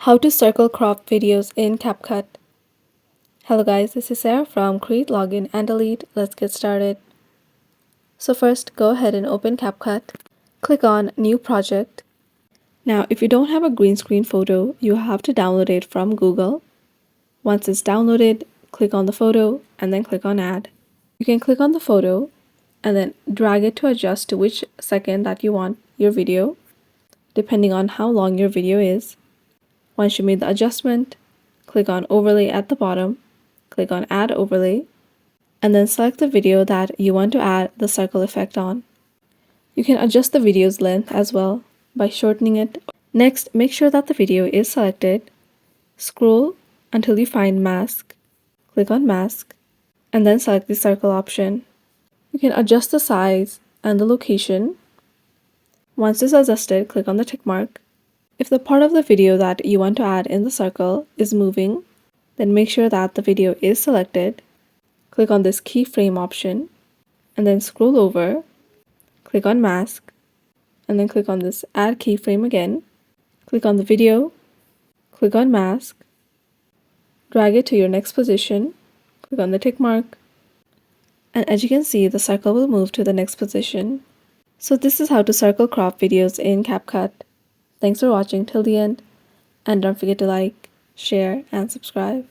How to circle crop videos in CapCut. Hello guys, this is Sarah from Create, Login, and Delete. Let's get started. So first, go ahead and open CapCut. Click on New Project. Now, if you don't have a green screen photo, you have to download it from Google. Once it's downloaded, click on the photo and then click on Add. You can click on the photo and then drag it to adjust to which second that you want your video, depending on how long your video is. Once you made the adjustment, click on Overlay at the bottom, click on Add Overlay, and then select the video that you want to add the circle effect on. You can adjust the video's length as well by shortening it. Next, make sure that the video is selected. Scroll until you find Mask. Click on Mask, and then select the circle option. You can adjust the size and the location. Once it's adjusted, click on the tick mark. If the part of the video that you want to add in the circle is moving, then make sure that the video is selected. Click on this keyframe option and then scroll over, click on Mask, and then click on this Add Keyframe again. Click on the video, click on Mask, drag it to your next position, click on the tick mark, and as you can see, the circle will move to the next position. So this is how to circle crop videos in CapCut. Thanks for watching till the end, and don't forget to like, share, and subscribe.